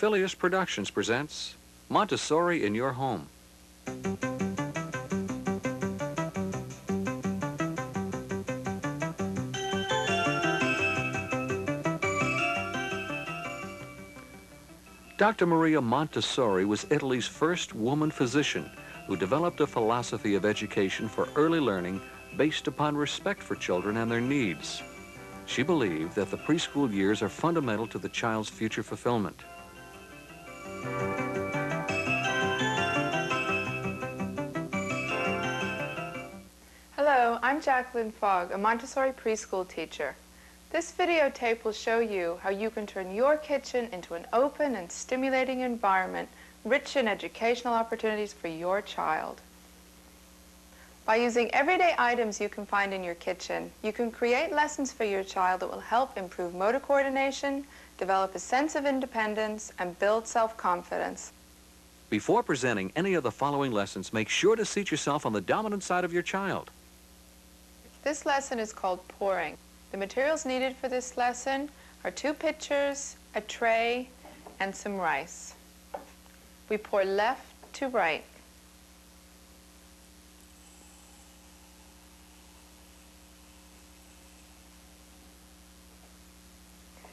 Phileas Productions presents Montessori in Your Home. Dr. Maria Montessori was Italy's first woman physician who developed a philosophy of education for early learning based upon respect for children and their needs. She believed that the preschool years are fundamental to the child's future fulfillment. Hello, I'm Jacqueline Fogg, a Montessori preschool teacher. This videotape will show you how you can turn your kitchen into an open and stimulating environment rich in educational opportunities for your child. By using everyday items you can find in your kitchen, you can create lessons for your child that will help improve motor coordination, develop a sense of independence, and build self-confidence. Before presenting any of the following lessons, make sure to seat yourself on the dominant side of your child. This lesson is called pouring. The materials needed for this lesson are 2 pitchers, a tray, and some rice. We pour left to right.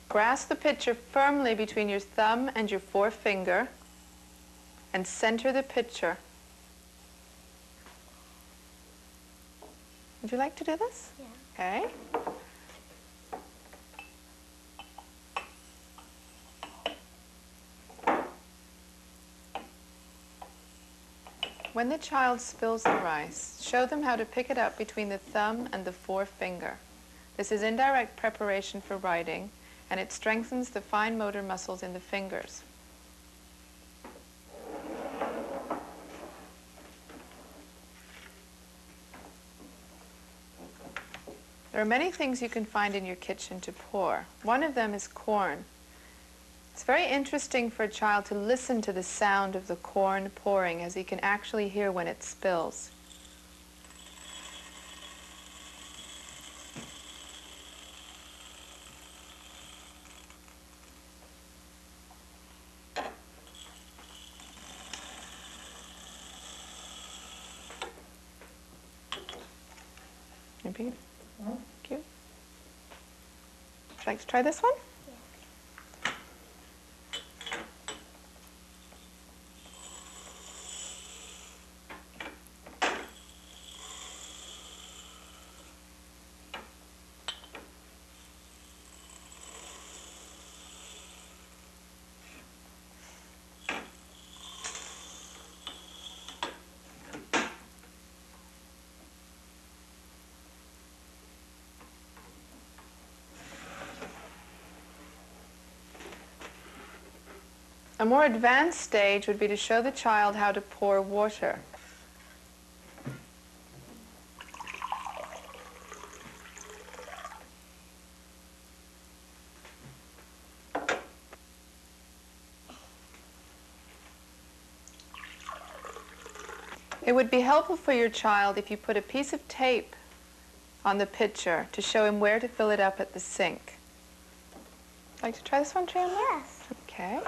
Grasp the pitcher firmly between your thumb and your forefinger and center the pitcher. Would you like to do this? Yeah. Okay. When the child spills the rice, show them how to pick it up between the thumb and the forefinger. This is indirect preparation for writing, and it strengthens the fine motor muscles in the fingers. There are many things you can find in your kitchen to pour. One of them is corn. It's very interesting for a child to listen to the sound of the corn pouring, as he can actually hear when it spills. Maybe. Thank you. Would you like to try this one? A more advanced stage would be to show the child how to pour water. It would be helpful for your child if you put a piece of tape on the pitcher to show him where to fill it up at the sink. Like to try this one, Chandler? Yes. Okay.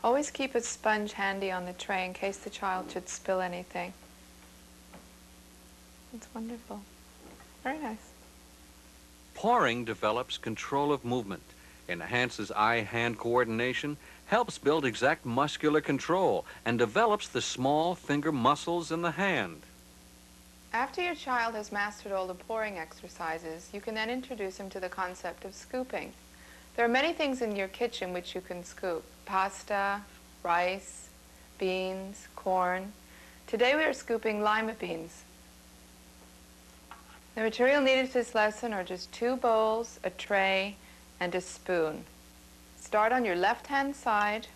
Always keep a sponge handy on the tray in case the child should spill anything. That's wonderful. Very nice. Pouring develops control of movement, enhances eye-hand coordination, helps build exact muscular control, and develops the small finger muscles in the hand. After your child has mastered all the pouring exercises, you can then introduce him to the concept of scooping. There are many things in your kitchen which you can scoop: pasta, rice, beans, corn. Today we are scooping lima beans. The material needed for this lesson are just 2 bowls, a tray, and a spoon. Start on your left-hand side.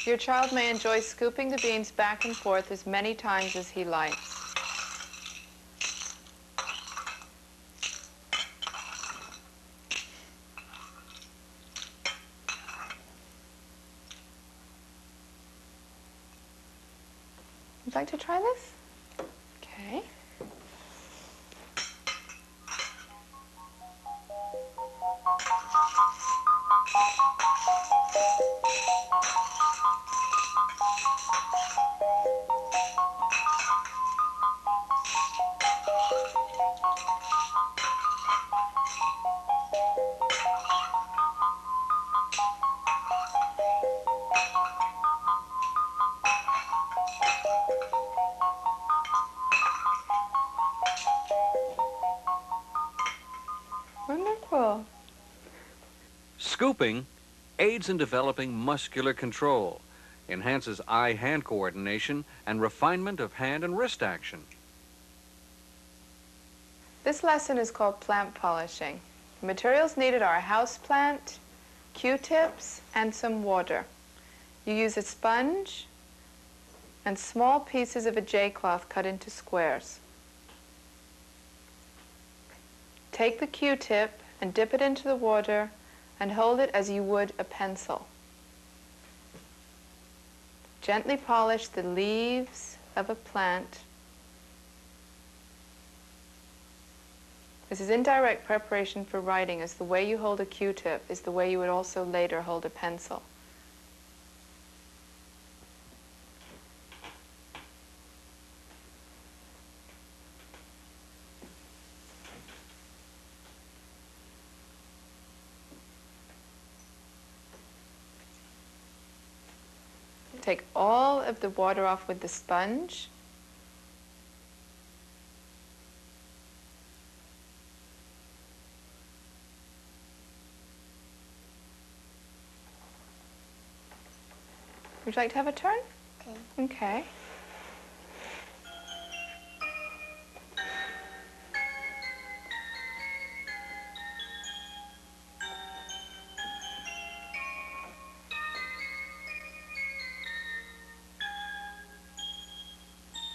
Your child may enjoy scooping the beans back and forth as many times as he likes. Would you like to try this? Okay. Wonderful. Scooping aids in developing muscular control, enhances eye-hand coordination, and refinement of hand and wrist action. This lesson is called plant polishing. The materials needed are a house plant, Q-tips, and some water. You use a sponge and small pieces of a J-cloth cut into squares. Take the Q-tip and dip it into the water and hold it as you would a pencil. Gently polish the leaves of a plant. This is indirect preparation for writing, as the way you hold a Q-tip is the way you would also later hold a pencil. Take all of the water off with the sponge. Would you like to have a turn? Okay. Okay.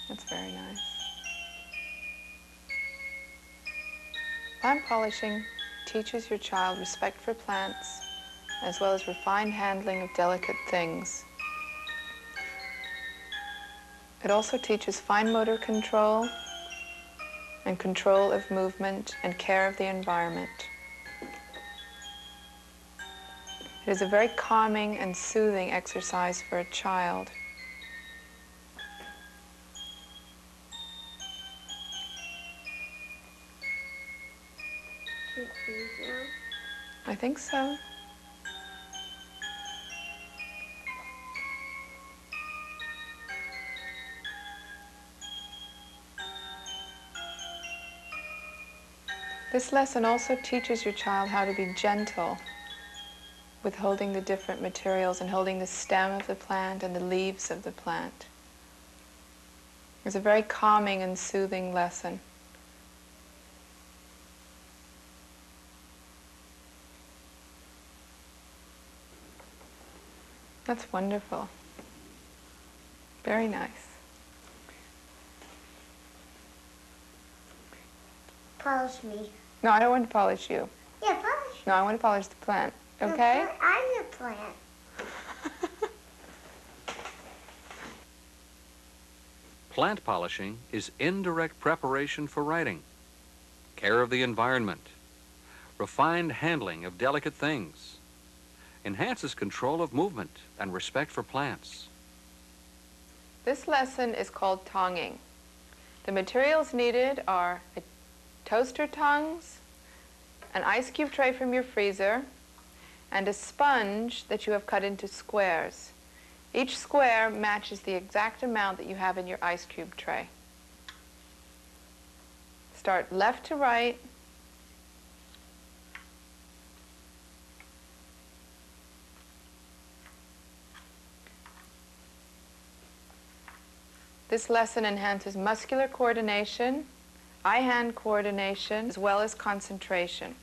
That's very nice. Plant polishing teaches your child respect for plants, as well as refined handling of delicate things. It also teaches fine motor control and control of movement and care of the environment. It is a very calming and soothing exercise for a child. I think so. This lesson also teaches your child how to be gentle with holding the different materials and holding the stem of the plant and the leaves of the plant. It's a very calming and soothing lesson. That's wonderful. Very nice. Polish me. No, I don't want to polish you. Yeah, polish. No, I want to polish the plant. Okay? I'm the plant. Plant polishing is indirect preparation for writing, care of the environment, refined handling of delicate things, enhances control of movement and respect for plants. This lesson is called tonging. The materials needed are toaster tongs, an ice cube tray from your freezer, and a sponge that you have cut into squares. Each square matches the exact amount that you have in your ice cube tray. Start left to right. This lesson enhances muscular coordination, eye-hand coordination, as well as concentration.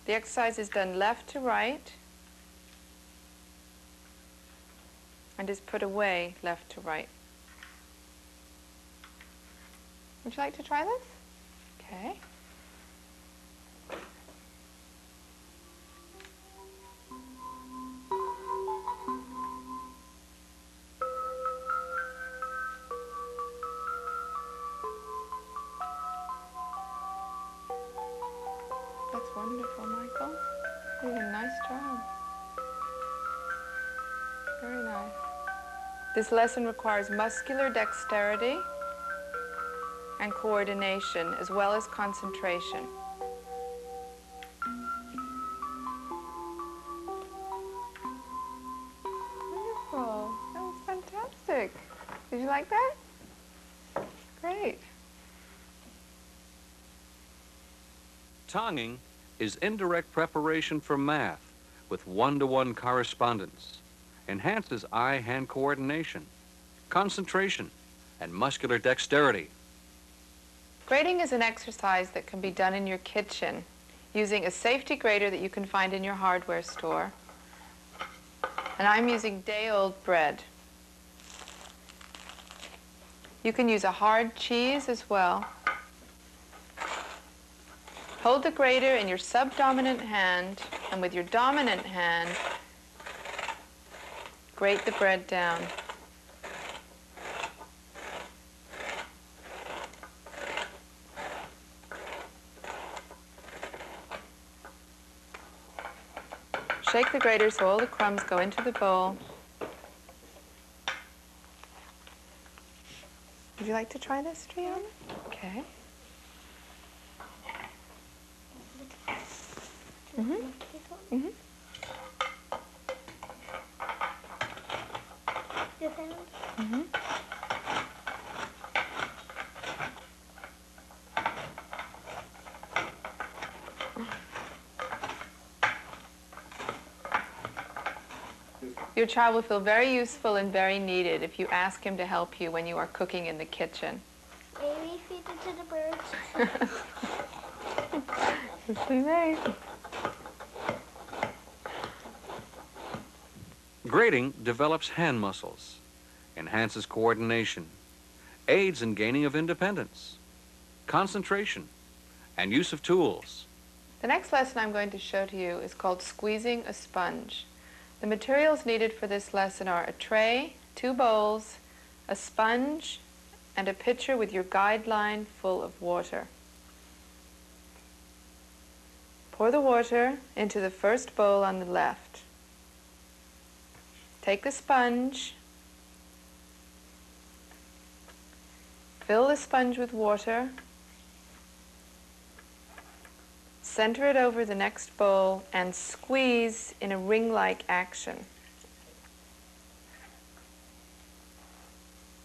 The exercise is done left to right and is put away left to right. Would you like to try this? Okay. That's wonderful, Michael. You did a nice job. Very nice. This lesson requires muscular dexterity and coordination, as well as concentration. Wonderful. That was fantastic. Did you like that? Great. Tonguing is indirect preparation for math with one-to-one correspondence, enhances eye-hand coordination, concentration, and muscular dexterity. Grating is an exercise that can be done in your kitchen using a safety grater that you can find in your hardware store. And I'm using day-old bread. You can use a hard cheese as well. Hold the grater in your subdominant hand, and with your dominant hand, grate the bread down. Shake the grater so all the crumbs go into the bowl. Would you like to try this, Triana? Okay. Mm-hmm. Mm-hmm. Your child will feel very useful and very needed if you ask him to help you when you are cooking in the kitchen. Maybe feed it to the birds. Yes, we may. Grating develops hand muscles, enhances coordination, aids in gaining of independence, concentration, and use of tools. The next lesson I'm going to show to you is called squeezing a sponge. The materials needed for this lesson are a tray, 2 bowls, a sponge, and a pitcher with your guideline full of water. Pour the water into the first bowl on the left. Take the sponge, fill the sponge with water, center it over the next bowl, and squeeze in a ring-like action.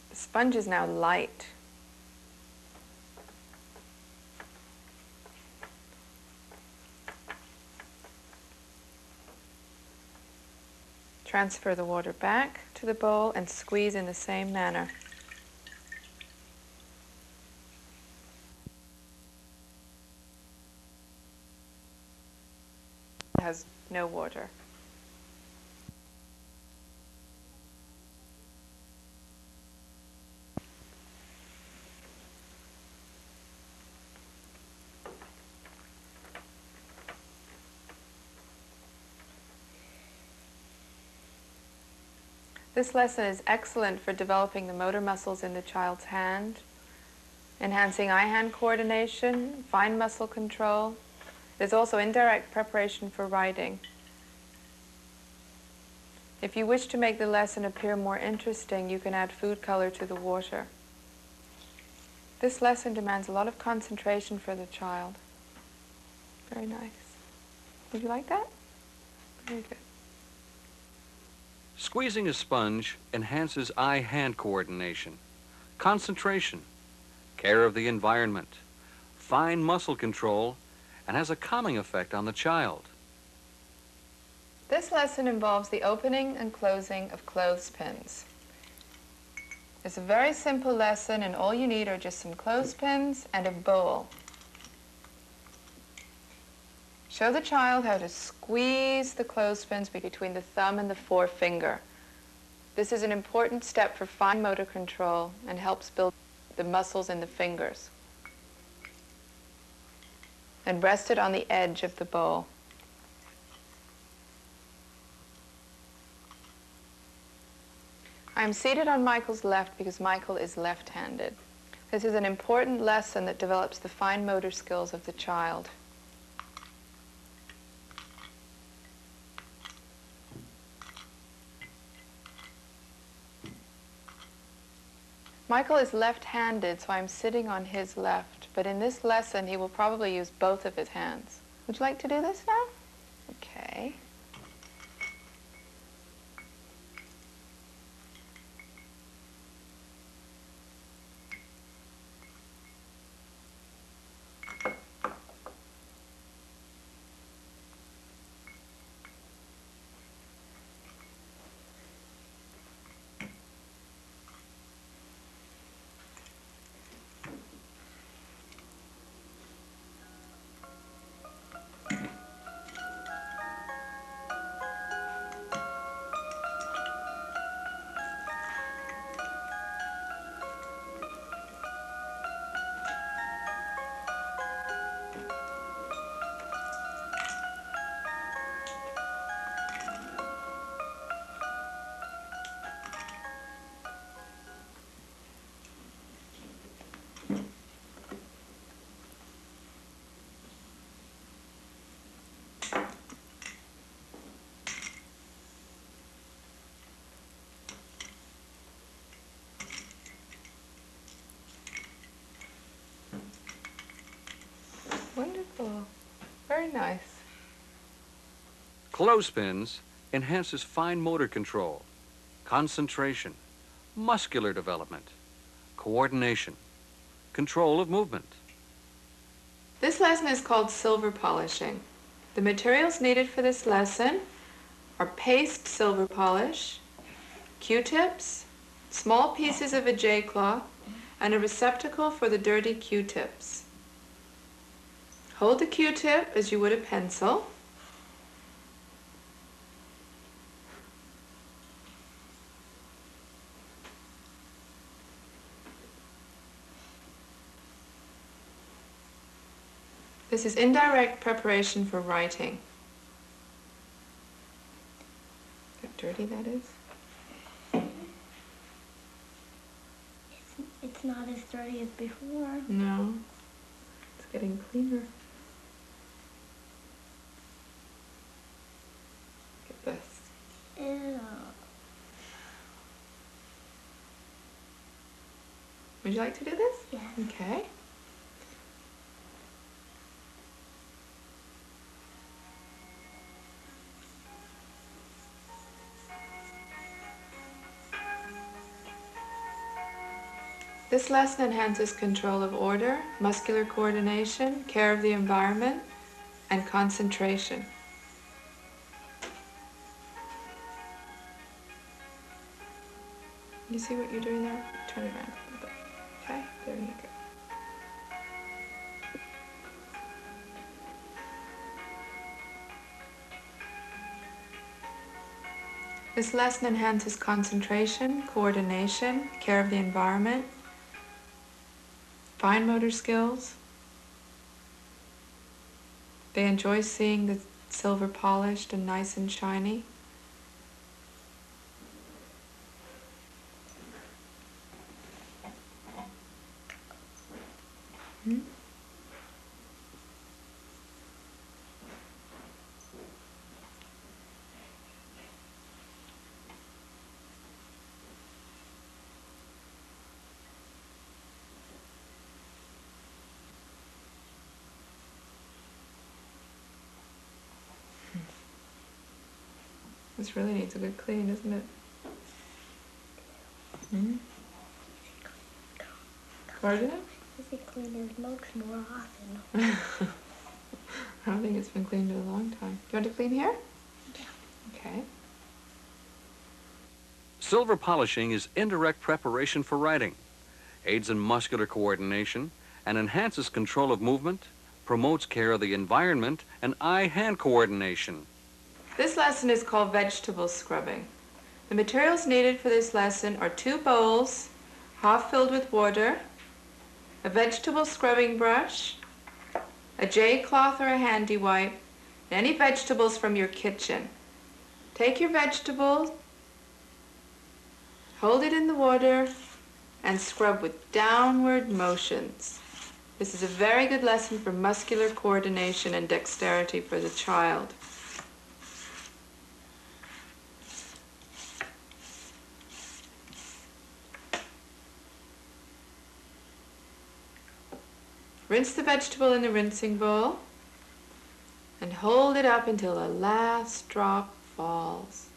The sponge is now light. Transfer the water back to the bowl and squeeze in the same manner. It has no water. This lesson is excellent for developing the motor muscles in the child's hand, enhancing eye-hand coordination, fine muscle control. There's also indirect preparation for writing. If you wish to make the lesson appear more interesting, you can add food color to the water. This lesson demands a lot of concentration for the child. Very nice. Would you like that? Very good. Squeezing a sponge enhances eye-hand coordination, concentration, care of the environment, fine muscle control, and has a calming effect on the child. This lesson involves the opening and closing of clothespins. It's a very simple lesson, and all you need are just some clothespins and a bowl. Show the child how to squeeze the clothespins between the thumb and the forefinger. This is an important step for fine motor control and helps build the muscles in the fingers. And rest it on the edge of the bowl. I'm seated on Michael's left because Michael is left-handed. This is an important lesson that develops the fine motor skills of the child. Michael is left-handed, so I'm sitting on his left, but in this lesson he will probably use both of his hands. Would you like to do this now? Okay. Wonderful. Very nice. Clothespins enhances fine motor control, concentration, muscular development, coordination, control of movement. This lesson is called silver polishing. The materials needed for this lesson are paste silver polish, Q-tips, small pieces of a J-cloth, and a receptacle for the dirty Q-tips. Hold the Q-tip as you would a pencil. This is indirect preparation for writing. How dirty that is. It's not as dirty as before. No, it's getting cleaner. Get this. Ew. Would you like to do this? Yes. Okay. This lesson enhances control of order, muscular coordination, care of the environment, and concentration. You see what you're doing there? Turn it around a little bit. Okay, there you go. This lesson enhances concentration, coordination, care of the environment, fine motor skills. They enjoy seeing the silver polished and nice and shiny. This really needs a good clean, doesn't it? Hmm? Pardon it? If it clean his mugs more often. I don't think it's been cleaned in a long time. Do you want to clean here? Yeah. Okay. Silver polishing is indirect preparation for writing, aids in muscular coordination, and enhances control of movement, promotes care of the environment and eye-hand coordination. This lesson is called vegetable scrubbing. The materials needed for this lesson are 2 bowls, half filled with water, a vegetable scrubbing brush, a J-cloth or a handy wipe, and any vegetables from your kitchen. Take your vegetable, hold it in the water, and scrub with downward motions. This is a very good lesson for muscular coordination and dexterity for the child. Rinse the vegetable in the rinsing bowl and hold it up until the last drop falls.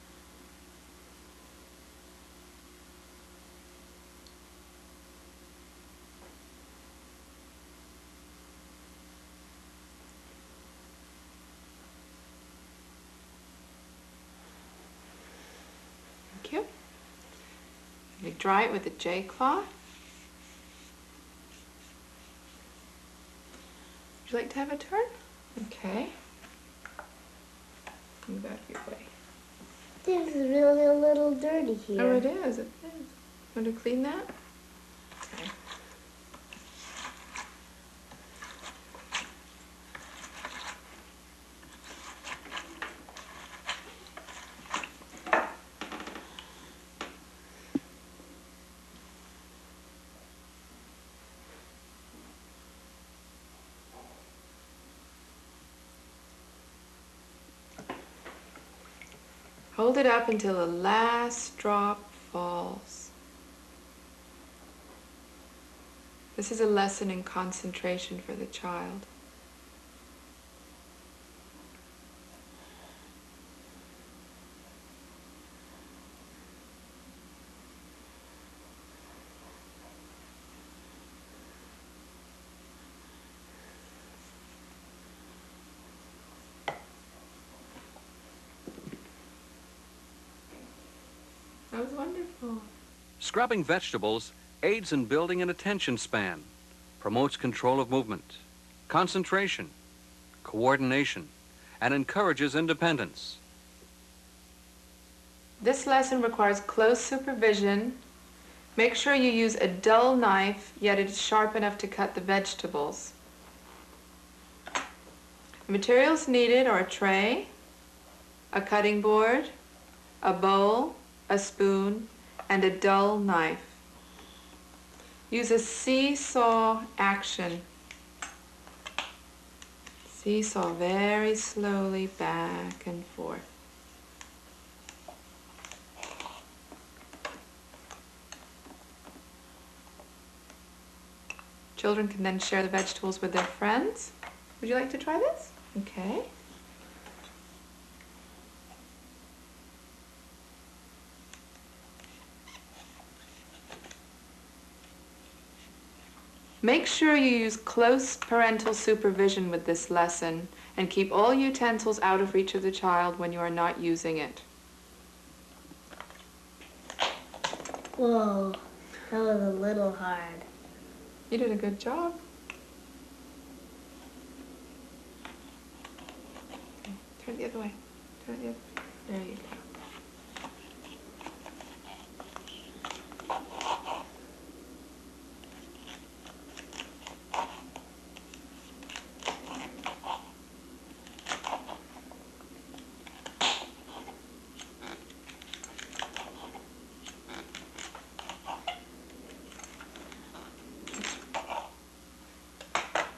Thank you. You dry it with a J-cloth. Would you like to have a turn? Okay. Move out of your way. This is really a little dirty here. Oh, it is. It is. Want to clean that? Okay. Hold it up until the last drop falls. This is a lesson in concentration for the child. That was wonderful. Scrubbing vegetables aids in building an attention span, promotes control of movement, concentration, coordination, and encourages independence. This lesson requires close supervision. Make sure you use a dull knife, yet it is sharp enough to cut the vegetables. The materials needed are a tray, a cutting board, a bowl, a spoon, and a dull knife. Use a seesaw action. Seesaw very slowly back and forth. Children can then share the vegetables with their friends. Would you like to try this? Okay. Make sure you use close parental supervision with this lesson and keep all utensils out of reach of the child when you are not using it. Whoa, that was a little hard. You did a good job. Okay, turn it the other way. Turn it the other way. There you go.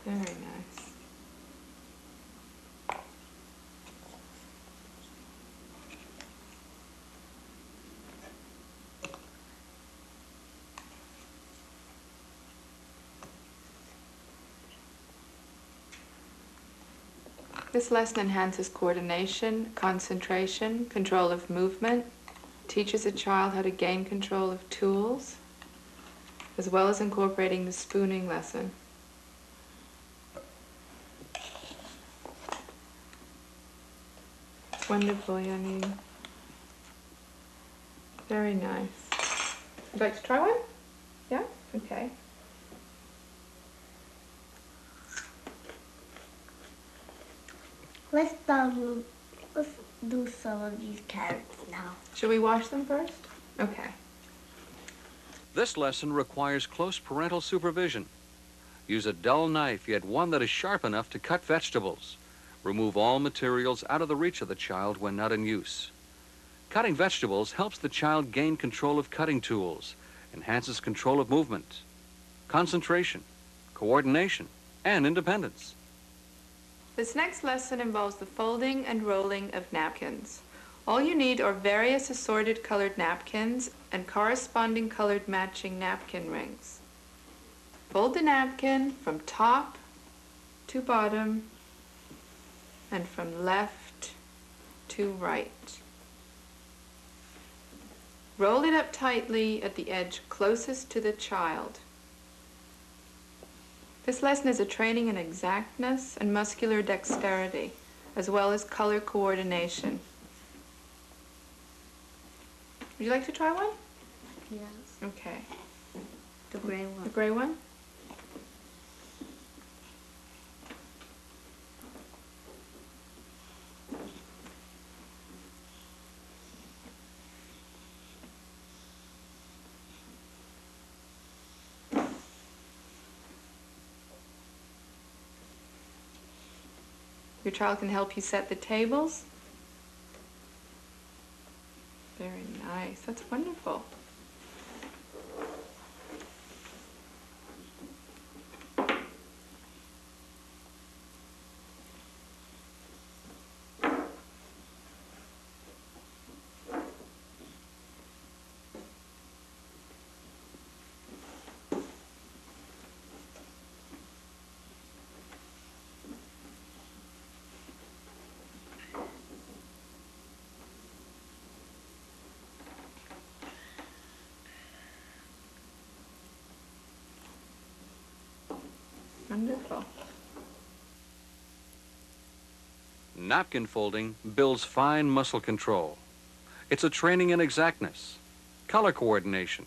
Very nice. This lesson enhances coordination, concentration, control of movement, teaches a child how to gain control of tools, as well as incorporating the spooning lesson. Wonderful, Yanni. Very nice. Would you like to try one? Yeah? Okay. let's do some of these carrots now. Should we wash them first? Okay. This lesson requires close parental supervision. Use a dull knife, yet one that is sharp enough to cut vegetables. Remove all materials out of the reach of the child when not in use. Cutting vegetables helps the child gain control of cutting tools, enhances control of movement, concentration, coordination, and independence. This next lesson involves the folding and rolling of napkins. All you need are various assorted colored napkins and corresponding colored matching napkin rings. Fold the napkin from top to bottom and from left to right. Roll it up tightly at the edge closest to the child. This lesson is a training in exactness and muscular dexterity, as well as color coordination. Would you like to try one? Yes. Okay. The gray one. The gray one? Your child can help you set the tables. Very nice. That's wonderful. Wonderful. Napkin folding builds fine muscle control. It's a training in exactness, color coordination,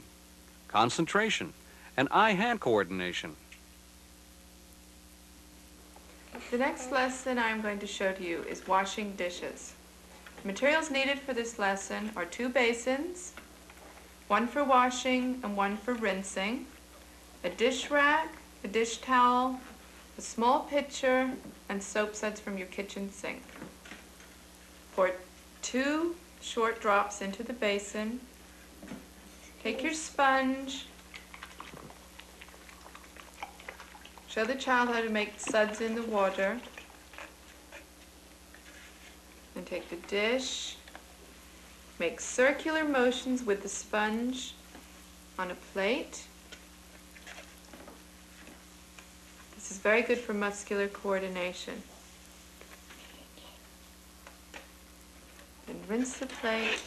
concentration, and eye-hand coordination. The next lesson I'm going to show to you is washing dishes. The materials needed for this lesson are 2 basins, one for washing and one for rinsing, a dish rack, a dish towel, a small pitcher, and soap suds from your kitchen sink. Pour 2 short drops into the basin. Take your sponge. Show the child how to make suds in the water. And take the dish. Make circular motions with the sponge on a plate. This is very good for muscular coordination. And rinse the plate.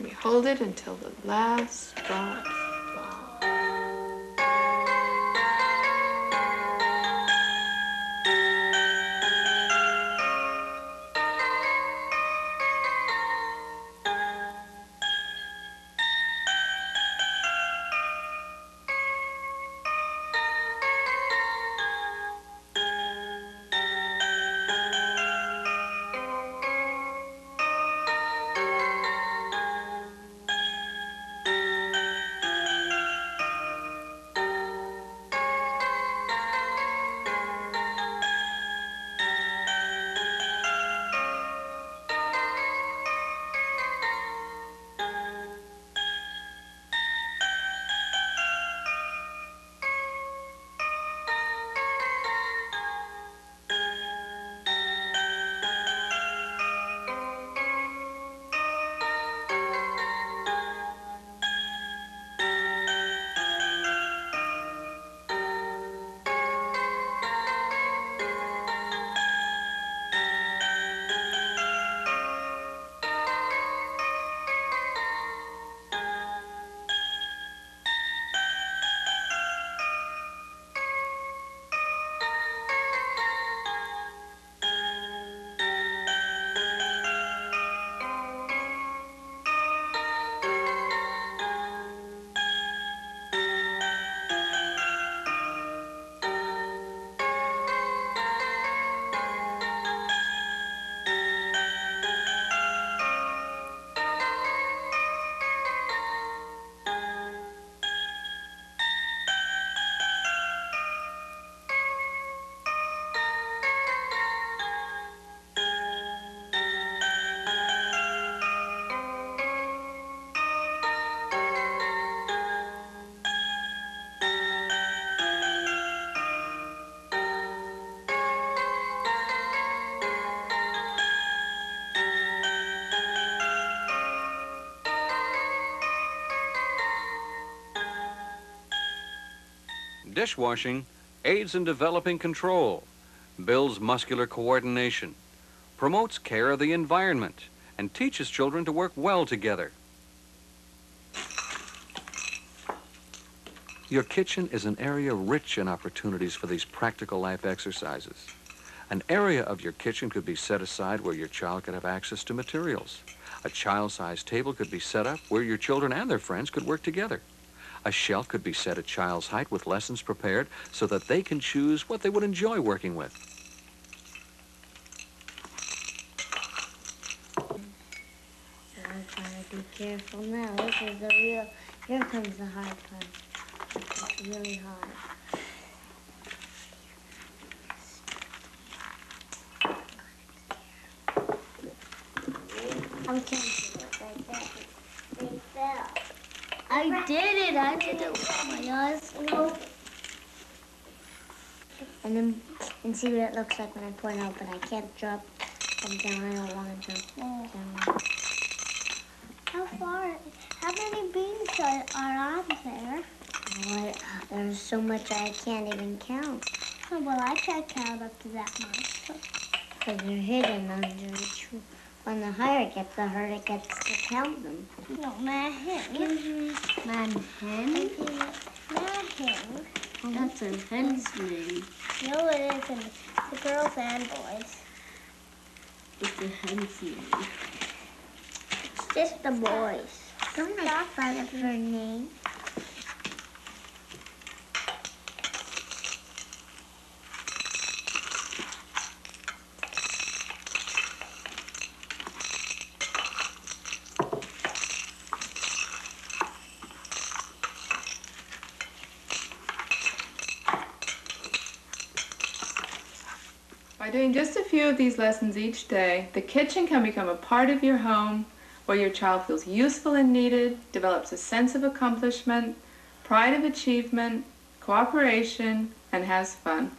We hold it until the last drop. Dishwashing aids in developing control, builds muscular coordination, promotes care of the environment, and teaches children to work well together. Your kitchen is an area rich in opportunities for these practical life exercises. An area of your kitchen could be set aside where your child could have access to materials. A child-sized table could be set up where your children and their friends could work together. A shelf could be set at child's height with lessons prepared so that they can choose what they would enjoy working with. I'm trying to be careful now. This is the real, here comes the hard part. It's really hard. I'm catching it like that. It fell. I did it with my eyes. No. And then, and see what it looks like when I pour it out, but I can't drop them down. I don't want to drop down. How many beans are on there? What? There's so much I can't even count. Oh, well, I can't count up to that much. Because they're hidden under the tree. When the higher it gets, the harder it gets to count them. No, man hen. Man hen? Man hen. That's a hen's name. No, it isn't. The girls and boys. It's a hen's name. It's just the boys. Don't make fun of her name. By doing just a few of these lessons each day, the kitchen can become a part of your home where your child feels useful and needed, develops a sense of accomplishment, pride of achievement, cooperation, and has fun.